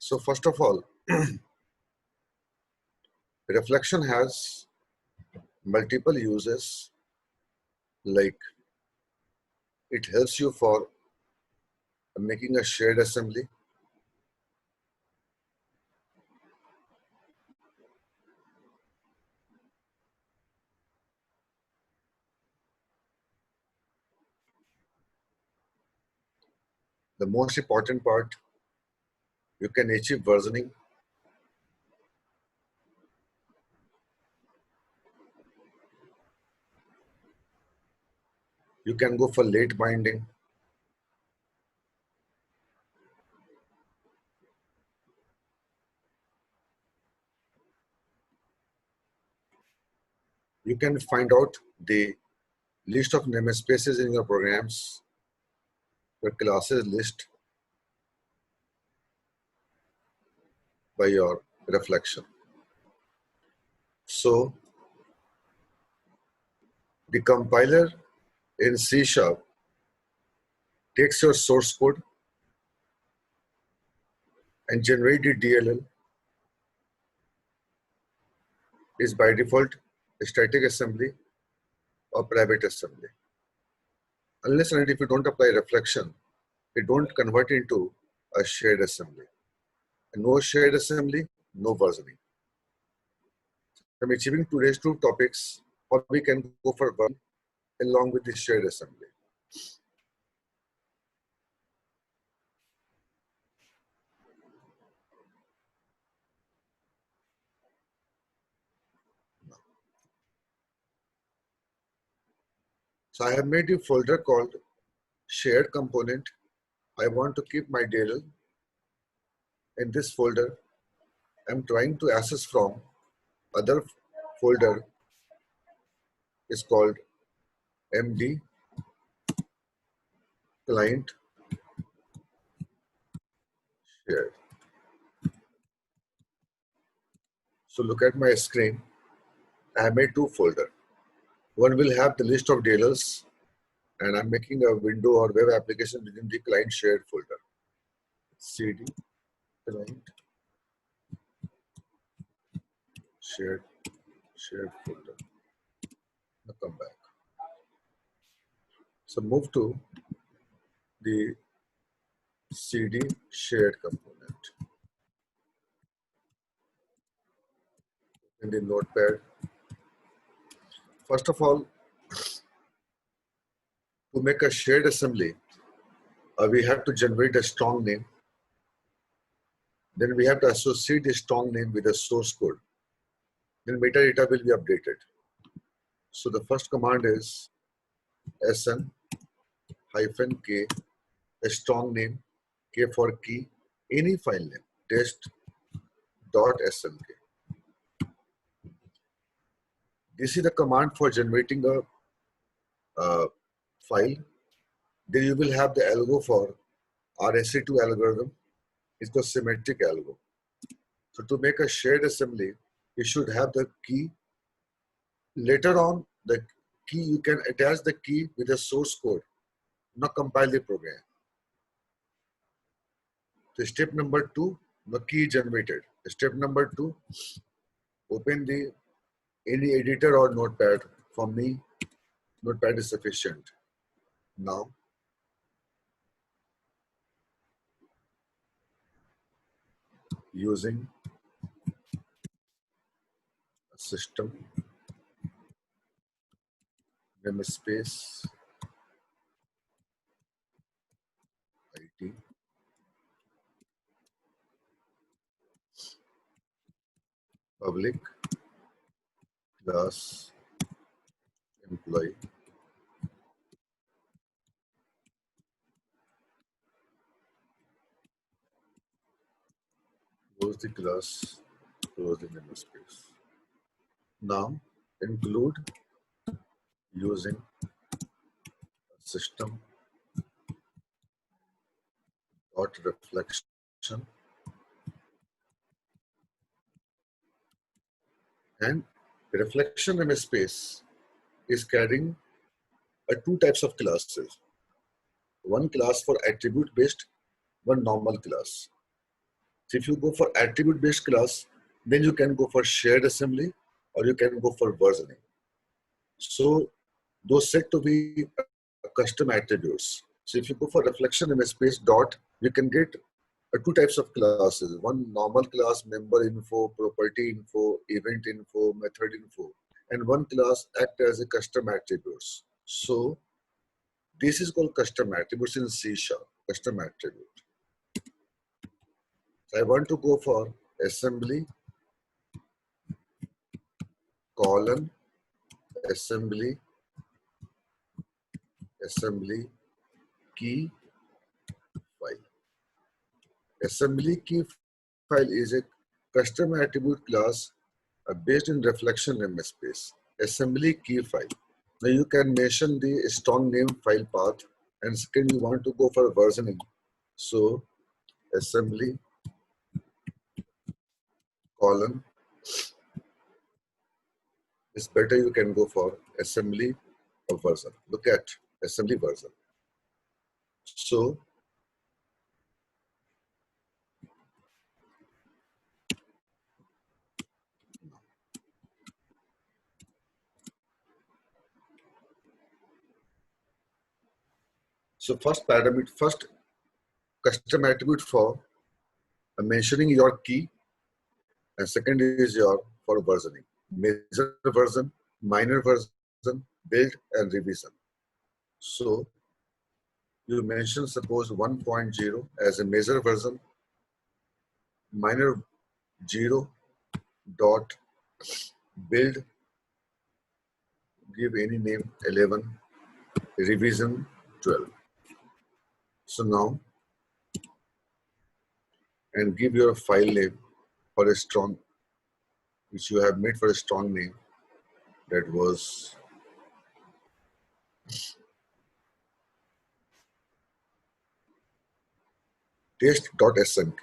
So first of all, reflection has multiple uses, like it helps you for making a shared assembly. The most important part, you can achieve versioning. You can go for late binding. You can find out the list of namespaces in your programs, your classes list by your reflection. So the compiler in C# takes your source code and generate the DLL. Is by default static assembly or private assembly. Unless and if you don't apply reflection, it don't convert into a shared assembly. And no shared assembly, no versioning. I'm achieving today's two topics, or we can go for one along with the shared assembly. So I have made a folder called shared component. I want to keep my DLL in this folder. I'm trying to access from other folder is called MD client shared. So look at my screen. I have made two folders. One will have the list of DLLs, and I'm making a window or web application within the client shared folder. CD client shared folder. Now come back. So move to the CD shared component in the notepad. First of all, to make a shared assembly, we have to generate a strong name. Then we have to associate the strong name with the source code. Then metadata will be updated. So the first command is sn-k, a strong name, K for key, any file name, test.snk. This is the command for generating a file. Then you will have the algo for RSA2 algorithm. It's called symmetric algo. So to make a shared assembly, you should have the key. Later on, the key, you can attach the key with the source code, not compile the program. So step number 2, the key generated. Step number 2, open the any editor or notepad. For me, notepad is sufficient. Now, using a system namespace IT public class employee close the class, close the namespace. Now include using system dot reflection and reflection namespace is carrying two types of classes. One class for attribute based, one normal class. So if you go for attribute-based class, then you can go for shared assembly or you can go for versioning. So those said to be custom attributes. So if you go for reflection namespace dot, you can get two types of classes. One normal class, member info, property info, event info, method info, and one class act as a custom attributes. So this is called custom attributes in C#, custom attribute. So I want to go for assembly colon assembly key file. Assembly key file is a custom attribute class based in reflection namespace. Assembly key file. Now you can mention the strong name file path, and second you want to go for versioning. So assembly colon is better. You can go for assembly or version. Look at assembly version. So first parameter, first custom attribute for mentioning your key, and second is your for versioning. Major version, minor version, build and revision. So you mention suppose 1.0 as a major version, minor 0 dot build, give any name 11, revision 12. So now, and give your file name for a strong, which you have made for a strong name, that was test.smk.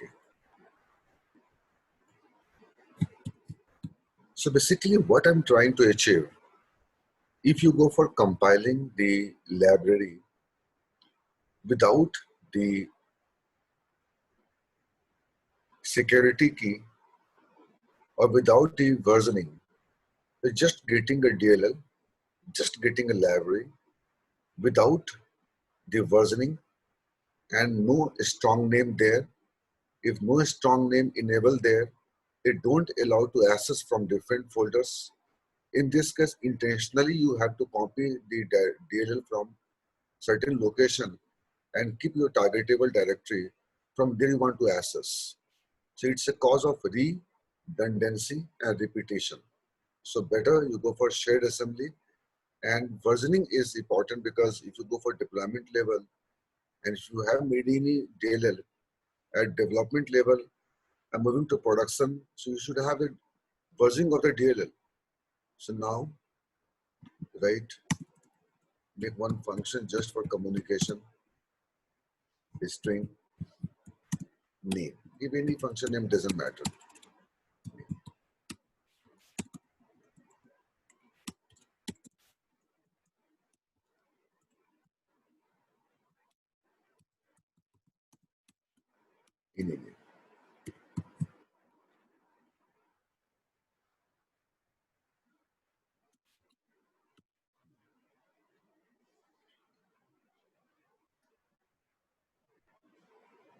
So basically what I'm trying to achieve, if you go for compiling the library without the security key or without the versioning, just getting a DLL, just getting a library without the versioning and no strong name there. If no strong name enabled there, they don't allow to access from different folders. In this case, intentionally you have to copy the DLL from certain location and keep your targetable directory. From there you want to access. So it's a cause of redundancy and repetition. So better you go for shared assembly, and versioning is important because if you go for deployment level and if you have made any DLL at development level and moving to production, so you should have a versioning of the DLL. So now, right, make one function just for communication, string name. Give any function name, doesn't matter. Any name.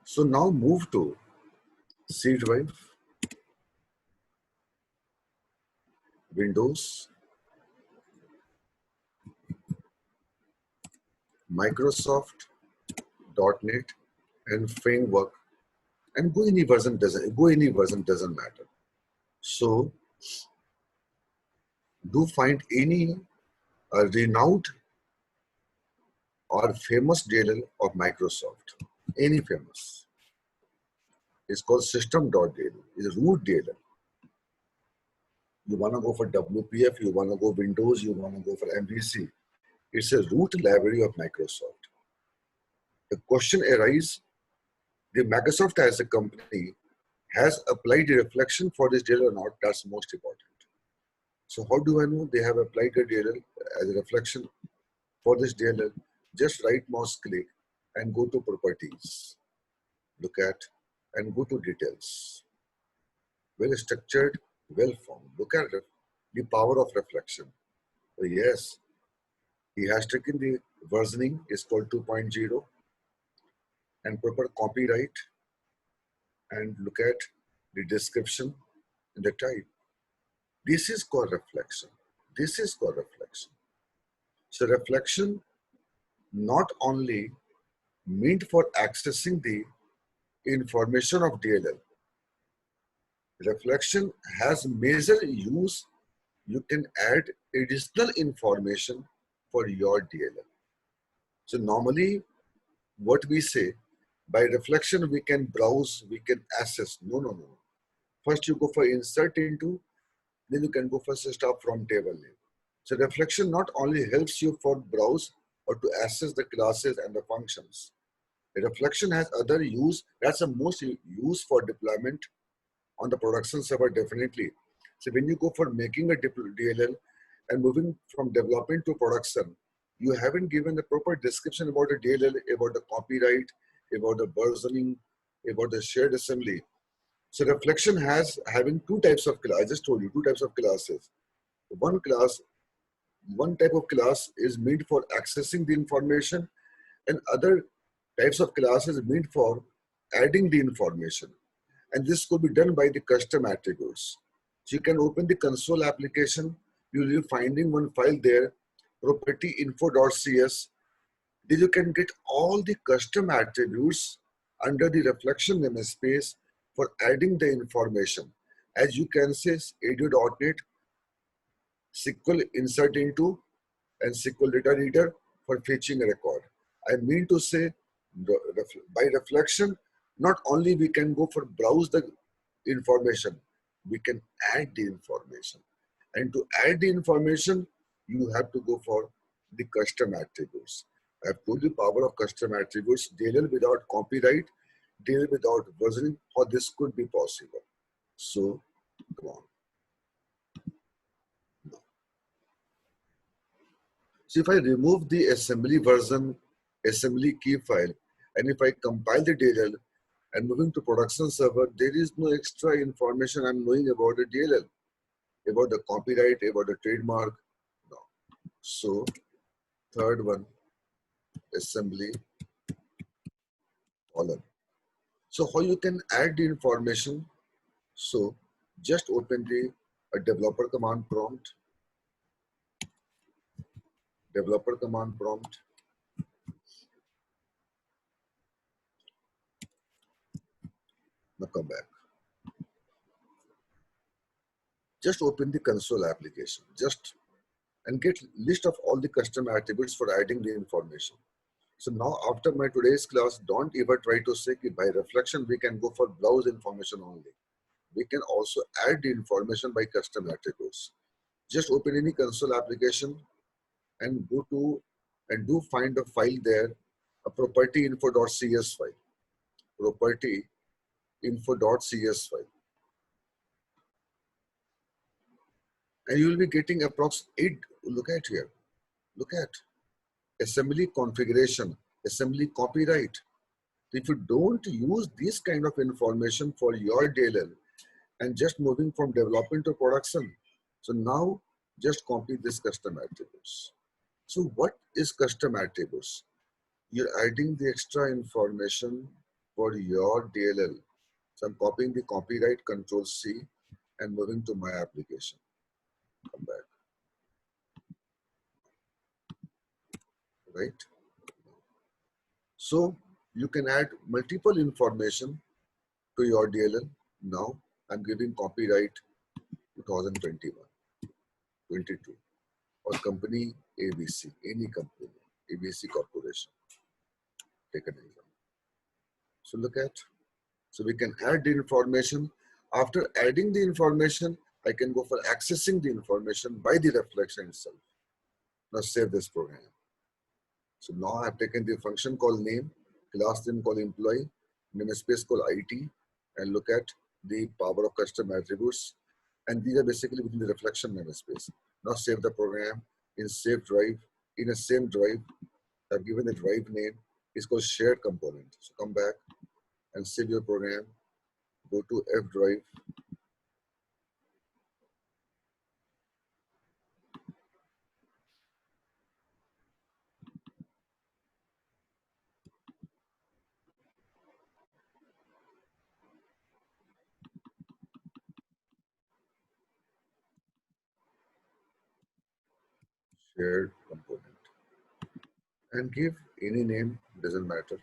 So now move to C drive, Windows, Microsoft, .NET, and framework, and go any version doesn't matter. So do find any renowned or famous DLL of Microsoft, any famous. It's called system.dll, it's a root DLL. You want to go for WPF, you want to go Windows, you want to go for MVC. It's a root library of Microsoft. The question arises, the Microsoft as a company has applied a reflection for this DLL or not? That's most important. So how do I know they have applied a DLL as a reflection for this DLL? Just right mouse click and go to properties. Look at and go to details. Well structured, well formed. Look at the power of reflection. So yes, he has taken the versioning is called 2.0 and proper copyright, and look at the description and the type. This is called reflection. This is called reflection. So reflection not only meant for accessing the information of DLL. Reflection has major use. You can add additional information for your DLL. So normally what we say, by reflection we can browse, we can access. No, no, no. First you go for insert into, then you can go for start from table name. So reflection not only helps you for browse or to access the classes and the functions. Reflection has other use. That's the most use for deployment on the production server, definitely. So when you go for making a DLL and moving from development to production, you haven't given the proper description about the DLL, about the copyright, about the versioning, about the shared assembly. So reflection has having two types of class. I just told you two types of classes. One type of class is meant for accessing the information, and other types of classes meant for adding the information. And this could be done by the custom attributes. So you can open the console application. You will be finding one file there, property info.cs. Then you can get all the custom attributes under the reflection namespace for adding the information. As you can say, ADO.NET, SQL insert into, and SQL data reader for fetching a record. I mean to say, by reflection, not only we can go for browse the information, we can add the information. And to add the information, you have to go for the custom attributes. I have told you power of custom attributes. DLL without copyright, DLL without versioning, how this could be possible. So, come on. No. So if I remove the assembly version, assembly key file, and if I compile the DLL and moving to production server, there is no extra information I'm knowing about the DLL, about the copyright, about the trademark. No. So third one, assembly column. So how you can add the information? So just open the developer command prompt. Developer command prompt. Now come back. Just open the console application. Just and get list of all the custom attributes for adding the information. So now after my today's class, don't ever try to say by reflection we can go for browse information only. We can also add the information by custom attributes. Just open any console application and go to and do find a file there, a property info.cs file. Property info.cs file. And you will be getting approx 8. Look at here. Look at assembly configuration, assembly copyright. If you don't use this kind of information for your DLL and just moving from development to production, so now just copy this custom attributes. So what is custom attributes? You're adding the extra information for your DLL. So I'm copying the copyright, Control C, and moving to my application. Come back. Right? So you can add multiple information to your DLL. Now I'm giving copyright 2021, 22, or company ABC, any company, ABC Corporation. Take an example. So look at, so we can add the information. After adding the information, I can go for accessing the information by the reflection itself. Now save this program. So now I've taken the function called name, class name called employee, namespace called IT, and look at the power of custom attributes. And these are basically within the reflection namespace. Now save the program in save drive. In a same drive, I've given the drive name. It's called shared component. So come back and save your program Go to F drive. Shared component. And give any name, doesn't matter.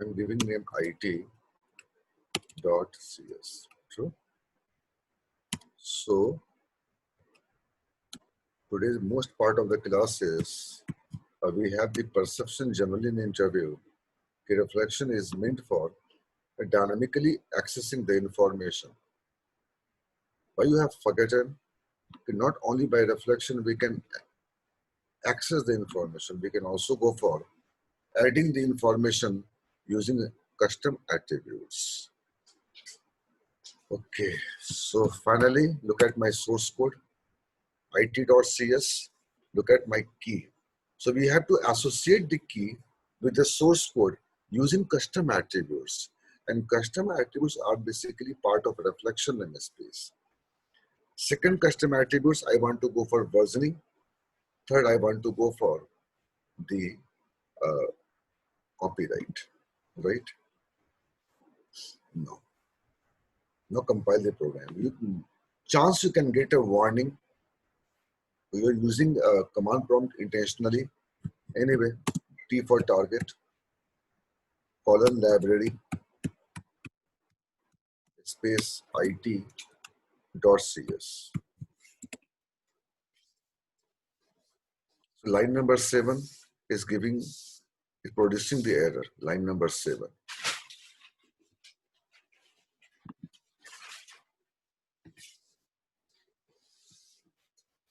I'm giving name it.cs. True. So today's most part of the class is we have the perception generally in interview. The reflection is meant for dynamically accessing the information. But you have forgotten not only by reflection we can access the information, we can also go for adding the information using custom attributes. Okay, so finally look at my source code it.cs. Look at my key. So we have to associate the key with the source code using custom attributes. And custom attributes are basically part of reflection namespace. Second custom attributes, I want to go for versioning. Third, I want to go for the copyright, right? No. Now compile the program. Chance you can get a warning. You're using a command prompt intentionally. Anyway, T for target, colon library, space it.cs. So line number 7 is producing the error. Line number 7.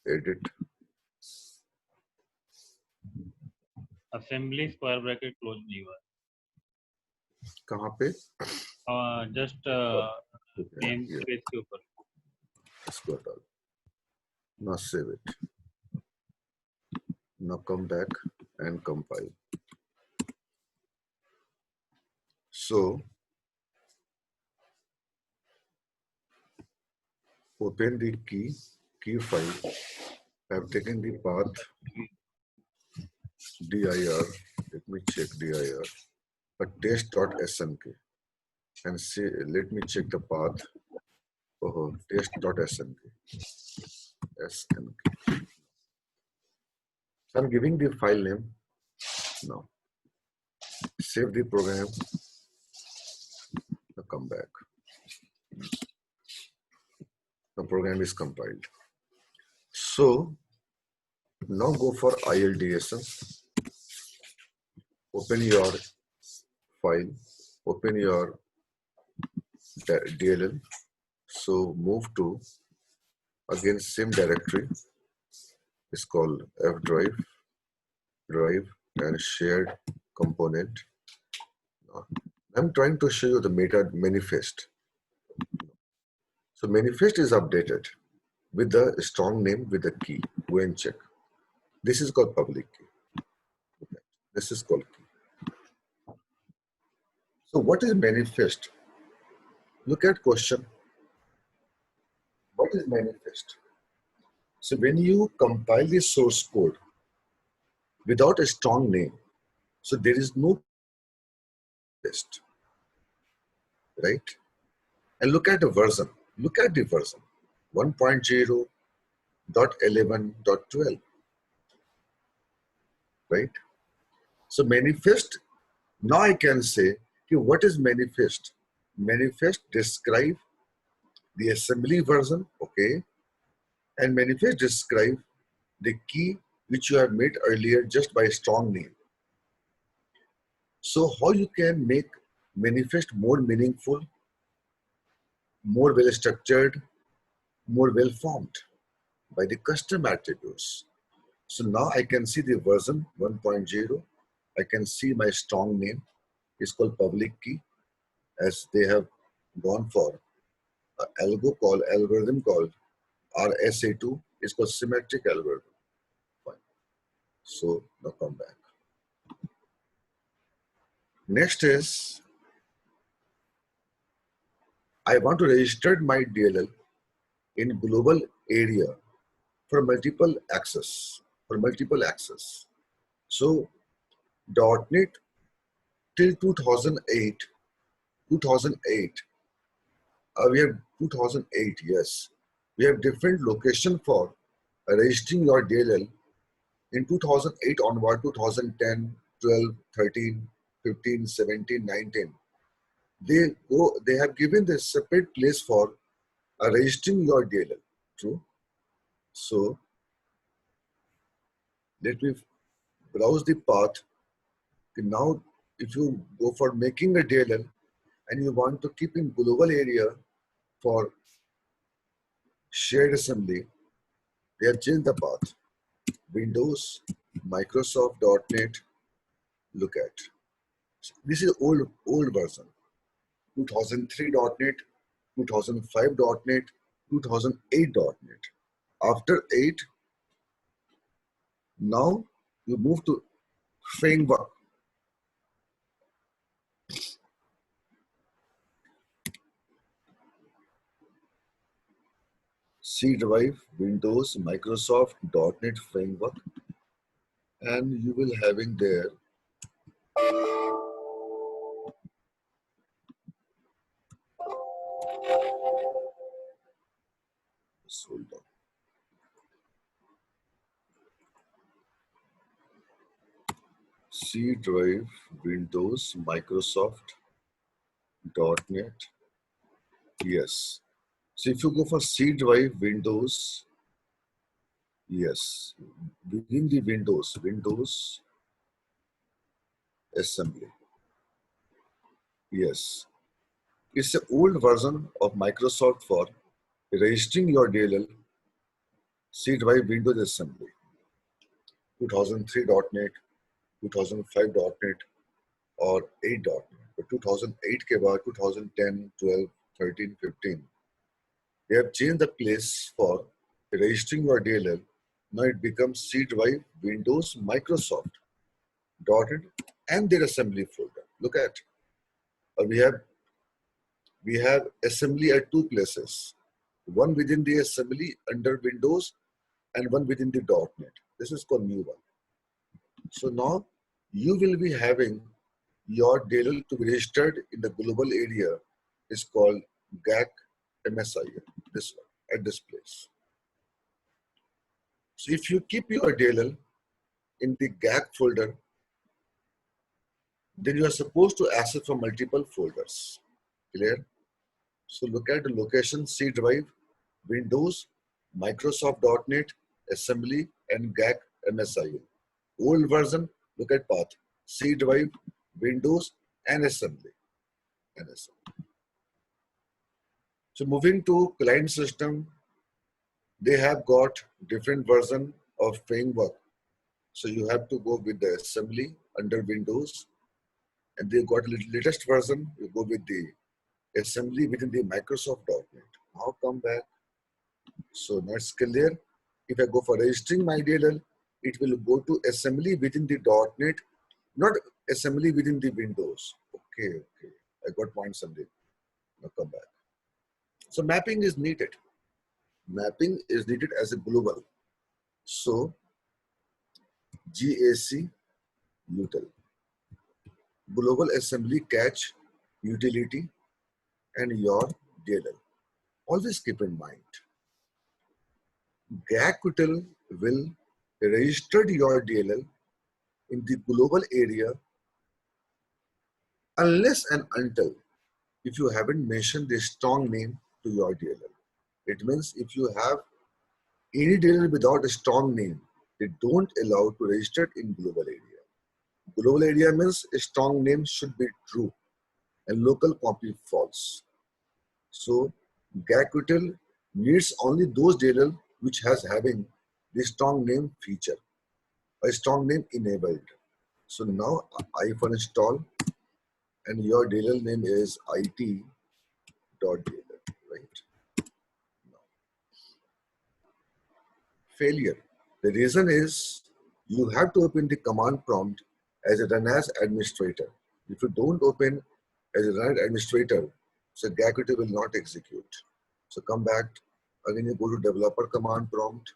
Edit. Assembly square bracket close नहीं हुआ कहाँ पे? Just name space के ऊपर. इसको हटा दो. Now save it. Now come back and compile. So open the key file. I have taken the path dir. Let me check dir. A test.smk and say, let me check the path. Oh, test.smk. smk. So I'm giving the file name now. Save the program. Now come back. The program is compiled. So now go for ILDSM. Open your file. Open your DLL. So move to again same directory. It's called F drive and shared component. I'm trying to show you the meta manifest. So manifest is updated with the strong name with the key. Go and check. This is called public key. This is called key. So what is manifest? Look at question. What is manifest? So when you compile the source code without a strong name, so there is no test, right? And look at the version. Look at the version 1.0.11.12, right? So manifest, now I can say, okay, what is manifest? Manifest describe the assembly version, okay? And manifest describe the key which you have made earlier just by a strong name. So how you can make manifest more meaningful, more well structured, more well formed by the custom attributes. So now I can see the version 1.0. I can see my strong name is called public key, as they have gone for algorithm called RSA2 is called symmetric algorithm. Fine. So now come back. Next is I want to register my DLL in global area for multiple access. So .NET till 2008, we have 2008, yes. We have different location for registering your DLL in 2008 onward, 2010, 12, 13, 15, 17, 19. They have given the separate place for registering your DLL. True. So let me browse the path. Now, if you go for making a DLL and you want to keep in global area for shared assembly, they have changed the path. Windows, Microsoft.NET. Look at this is old version. 2003.NET, 2005.NET, 2008.NET. After 8, now you move to framework. C drive, Windows, Microsoft, .NET framework, and you will having there hold on. C drive, Windows, Microsoft, .NET. Yes. So if you go for C drive, Windows, yes, within the Windows assembly. Yes. It's an old version of Microsoft for registering your DLL, C drive, Windows assembly. 2003.NET, 2005.NET और 8.NET. But 2008 के बाद 2010, 12, 13, 15, they have changed the place for registering your DLL. Now it becomes C drive, Windows, Microsoft, .NET, and their assembly folder. Look at, we have assembly at two places. One within the assembly under Windows and one within the .NET. This is called new one. So now you will be having your DLL to be registered in the global area is called GAC MSIL, this one, at this place. So if you keep your DLL in the GAC folder, then you are supposed to access from multiple folders. Clear? So look at the location, C drive, Windows, Microsoft.NET, assembly, and GAC MSIL. Old version, look at path, C drive, Windows, and assembly. So moving to client system, they have got different version of framework. So you have to go with the assembly under Windows, and they got latest version, you go with the assembly within the Microsoft.NET. Now come back. So now it's clear. If I go for registering my DLL, it will go to assembly within the .NET, not assembly within the Windows. Okay. I got point, Sandeep. Now come back. So mapping is needed. Mapping is needed as a global. So GAC util. Global assembly catch utility and your DLL. Always keep in mind. GAC util will register your DLL in the global area unless and until if you haven't mentioned the strong name to your DLL. It means if you have any DLL without a strong name, they don't allow to register it in global area. Global area means a strong name should be true and local copy false. So GAC util needs only those DLL which has having the strong name feature, a strong name enabled. So now I for install and your DLL name is it.dll, right? Now, failure. The reason is you have to open the command prompt as a run as administrator. If you don't open as a run administrator, So Gakuti will not execute. So come back, again you go to developer command prompt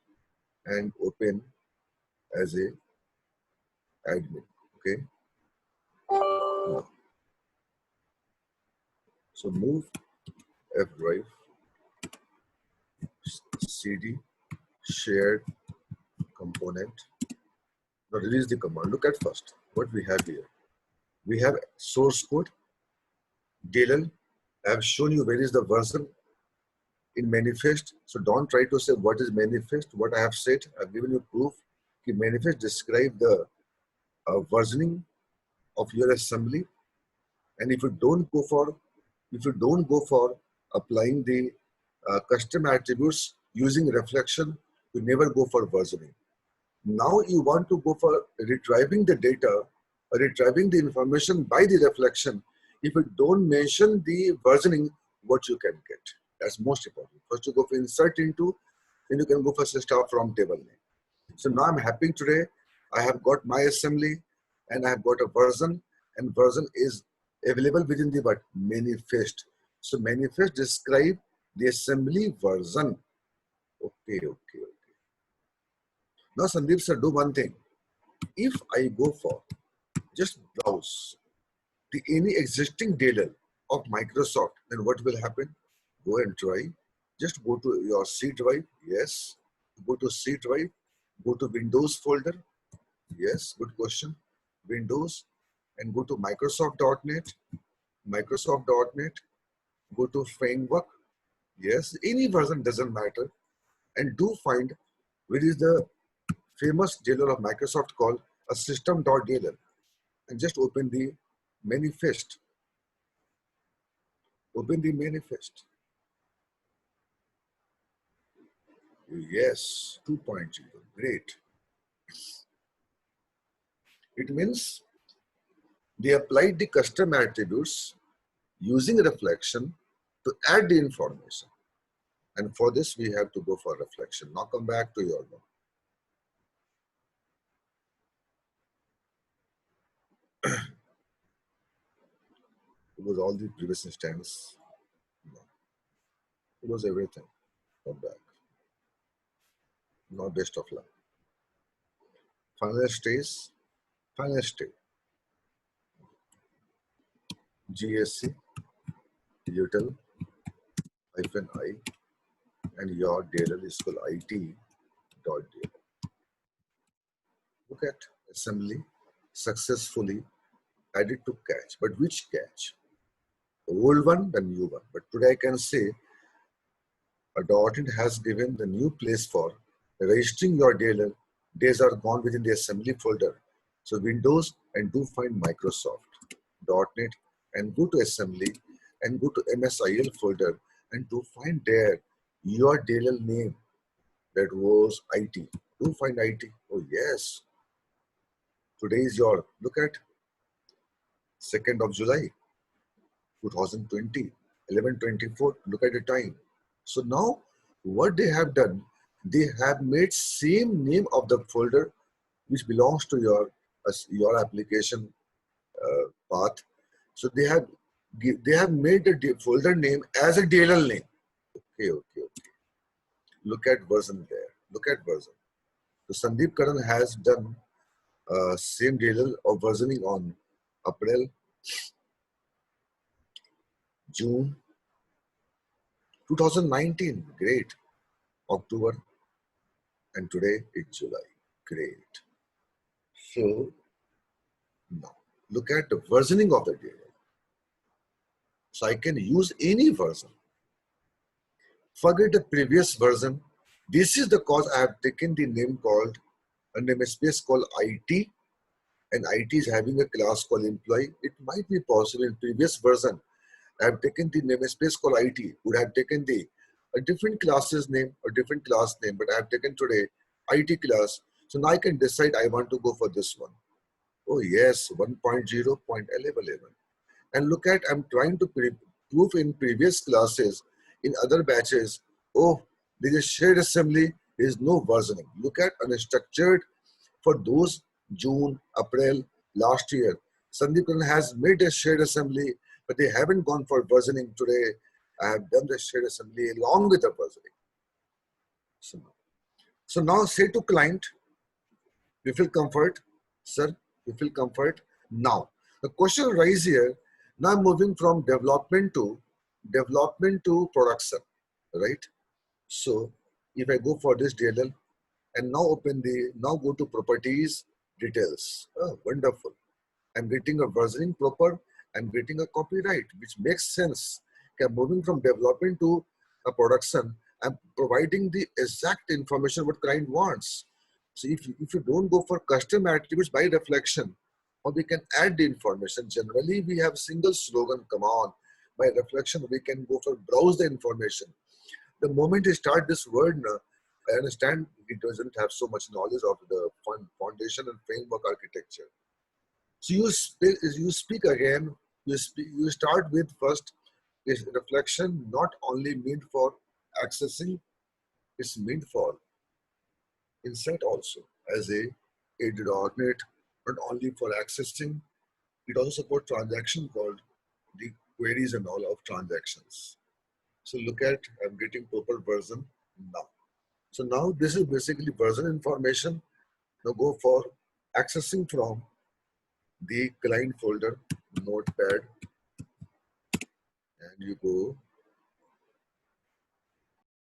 and open as a admin, okay? Now, so move F drive, CD, shared component. Now release the command. Look at first what we have here. We have source code, DLL. I have shown you where is the version in manifest. So don't try to say what is manifest. What I have said, I've given you proof. That manifest describe the versioning of your assembly. And if you don't go for applying the custom attributes using reflection, you never go for versioning. Now you want to go for retrieving the data, retrieving the information by the reflection. If you don't mention the versioning, what you can get. That's most important. First you go for insert into, then you can go for start from table name. So now I'm happy today. I have got my assembly and I have got a version, and version is available within the what? Manifest. So manifest describe the assembly version. Okay. Now Sandeep sir, do one thing. If I go for just browse any existing DLL of Microsoft, then what will happen? Go and try. Just go to your C drive. Yes. Go to C drive. Go to Windows folder. Yes. Good question. Windows and go to Microsoft.NET. Microsoft.NET. Go to framework. Yes. Any version doesn't matter. And do find where is the famous DLL of Microsoft called a system.dll, and just open the manifest. Open the manifest. Yes, 2.0. Great. It means they applied the custom attributes using reflection to add the information. And for this, we have to go for reflection. Now come back to your one. It was all the previous instance. No. It was everything. Come back. Now best of luck. Final stage. Final stage. GSC, util, -I, and your DLL is called IT.dll. Look at assembly successfully added to cache. But which cache? The old one, the new one. But today I can say a .NET has given the new place for registering your DLL. Days are gone within the assembly folder. So Windows and do find Microsoft .NET and go to assembly and go to MSIL folder and do find there your DLL name that was IT. Do find IT. Oh yes. Today is your, look at 2nd of July 2020, 11:24. Look at the time. So now what they have done, they have made same name of the folder which belongs to your application path. So they have made the folder name as a DLL name. Okay. Look at version there. Look at version. So Sandeep Karan has done same DLL of versioning on April, June 2019. Great. October, and today it's July. Great. So now look at the versioning of the DLL. So I can use any version. Forget the previous version. This is the cause I have taken the name called a namespace called IT, and IT is having a class called employee. It might be possible in previous version I have taken the namespace called IT, would have taken a different class's name or different class name, but I have taken today IT class. So now I can decide I want to go for this one. Oh yes, 1.0.11. And look at, I'm trying to prove in previous classes, in other batches, oh, there is shared assembly, there is no versioning. Look at unstructured for those June, April, last year. Sandeep Karan has made a shared assembly but they haven't gone for versioning today. I have done the shared assembly along with the versioning. So now say to client, you feel comfort, sir, you feel comfort. Now, the question arises here, now I'm moving from development to production, right? So if I go for this DLL and now go to properties, details. Oh, wonderful. I'm getting a versioning proper, I'm getting a copyright, which makes sense. I'm moving from development to a production. I'm providing the exact information what client wants. So if you don't go for custom attributes by reflection, or we can add the information. Generally, we have single slogan, come on. By reflection, we can go for browse the information. The moment you start this word, I understand he doesn't have so much knowledge of the foundation and framework architecture. So you speak again, you start with first is reflection not only meant for accessing, it's meant for insight also as a aided alternate, not only for accessing, it also supports transaction called the queries and all of transactions. So look at, I'm getting proper version now. So now this is basically version information. Now go for accessing from the client folder, notepad, and you go